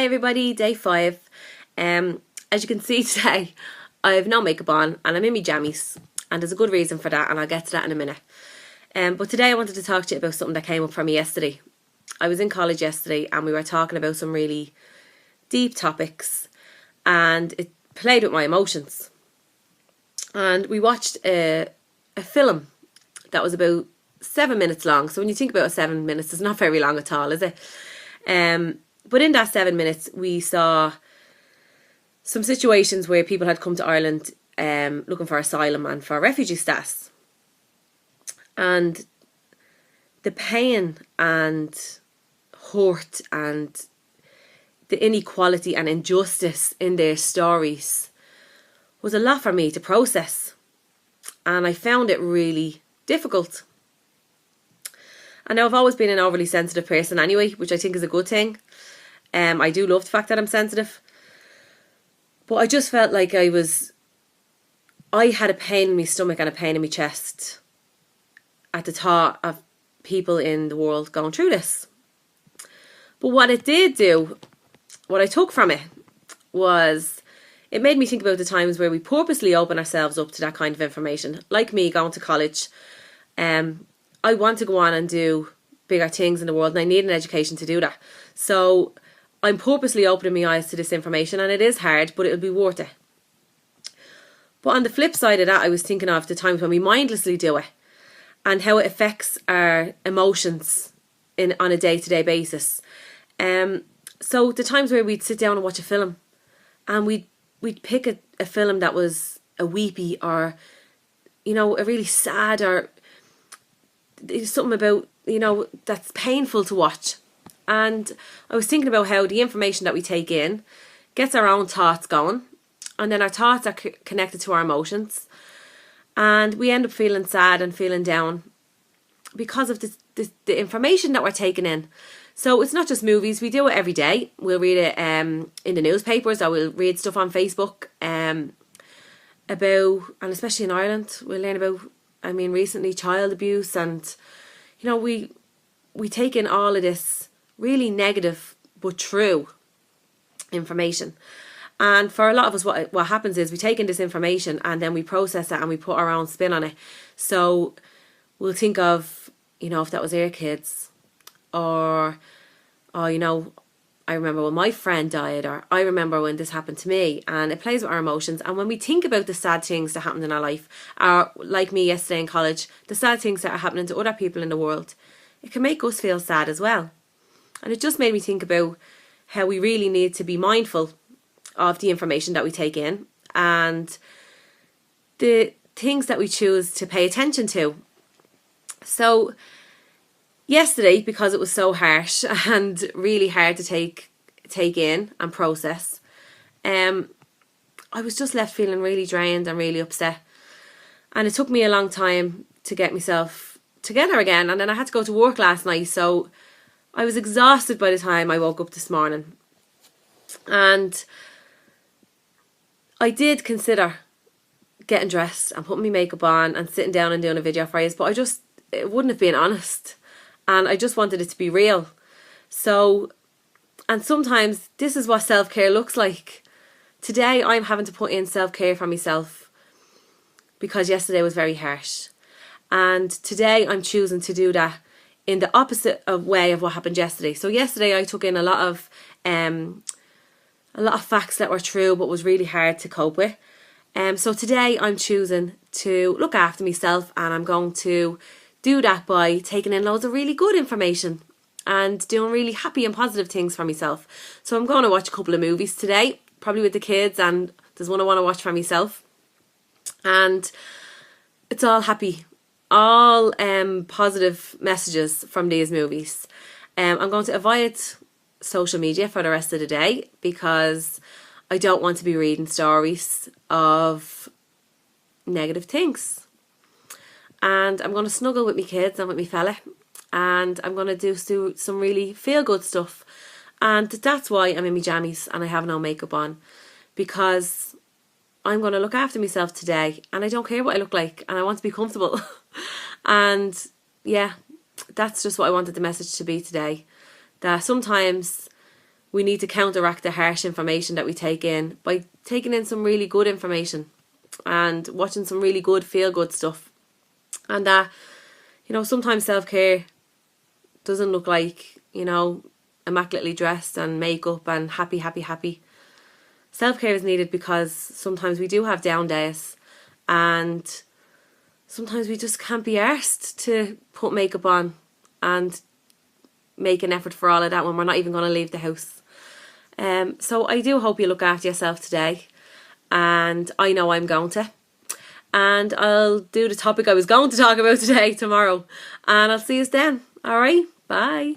everybody, day 5. As you can see today, I have no makeup on and I'm in my jammies, and there's a good reason for that, and I'll get to that in a minute. But today I wanted to talk to you about something that came up for me yesterday. I was in college yesterday and we were talking about some really deep topics, and it played with my emotions. And we watched a film that was about 7 minutes long. So when you think about 7 minutes, it's not very long at all, is it? But in that 7 minutes, we saw some situations where people had come to Ireland looking for asylum and for refugee status. And the pain and hurt and the inequality and injustice in their stories was a lot for me to process. And I found it really difficult. I know I've always been an overly sensitive person anyway, which I think is a good thing. I do love the fact that I'm sensitive. But I just felt like I had a pain in my stomach and a pain in my chest at the thought of people in the world going through this. But what it did do, what I took from it, was it made me think about the times where we purposely open ourselves up to that kind of information. Like me going to college, I want to go on and do bigger things in the world, and I need an education to do that. So I'm purposely opening my eyes to this information, and it is hard, but it'll be worth it. But on the flip side of that, I was thinking of the times when we mindlessly do it and how it affects our emotions on a day-to-day basis. So the times where we'd sit down and watch a film and we'd pick a film that was a weepy or, a really sad, or something about, that's painful to watch. And I was thinking about how the information that we take in gets our own thoughts going, and then our thoughts are connected to our emotions, and we end up feeling sad and feeling down because of the information that we're taking in. So it's not just movies, we do it every day. We'll read it in the newspapers, or we'll read stuff on Facebook about, and especially in Ireland, we'll learn about, recently child abuse, and we take in all of this really negative but true information. And for a lot of us, what happens is we take in this information and then we process it and we put our own spin on it. So we'll think of, if that was our kids, or I remember when my friend died, or I remember when this happened to me, and it plays with our emotions. And when we think about the sad things that happened in our life, or like me yesterday in college, the sad things that are happening to other people in the world, it can make us feel sad as well. And it just made me think about how we really need to be mindful of the information that we take in and the things that we choose to pay attention to. So yesterday, because it was so harsh and really hard to take in and process, I was just left feeling really drained and really upset. And it took me a long time to get myself together again. And then I had to go to work last night, so I was exhausted by the time I woke up this morning. And I did consider getting dressed and putting my makeup on and sitting down and doing a video for you, but it wouldn't have been honest. And I just wanted it to be real. So, and sometimes this is what self-care looks like. Today I'm having to put in self-care for myself because yesterday was very harsh. And today I'm choosing to do that in the opposite way of what happened yesterday. So yesterday I took in a lot of facts that were true but was really hard to cope with. So today I'm choosing to look after myself, and I'm going to do that by taking in loads of really good information and doing really happy and positive things for myself. So I'm going to watch a couple of movies today, probably with the kids, and there's one I want to watch for myself. And it's all happy, all positive messages from these movies. I'm going to avoid social media for the rest of the day because I don't want to be reading stories of negative things. And I'm going to snuggle with my kids and with my fella, and I'm going to do some really feel good stuff. And that's why I'm in my jammies and I have no makeup on, because I'm going to look after myself today, and I don't care what I look like, and I want to be comfortable. And yeah, that's just what I wanted the message to be today. That sometimes we need to counteract the harsh information that we take in by taking in some really good information and watching some really good feel-good stuff. And sometimes self-care doesn't look like, immaculately dressed and makeup and happy. Self-care is needed because sometimes we do have down days, and sometimes we just can't be arsed to put makeup on and make an effort for all of that when we're not even going to leave the house. So I do hope you look after yourself today, and I know I'm going to. And I'll do the topic I was going to talk about today tomorrow, and I'll see you then. Alright, bye.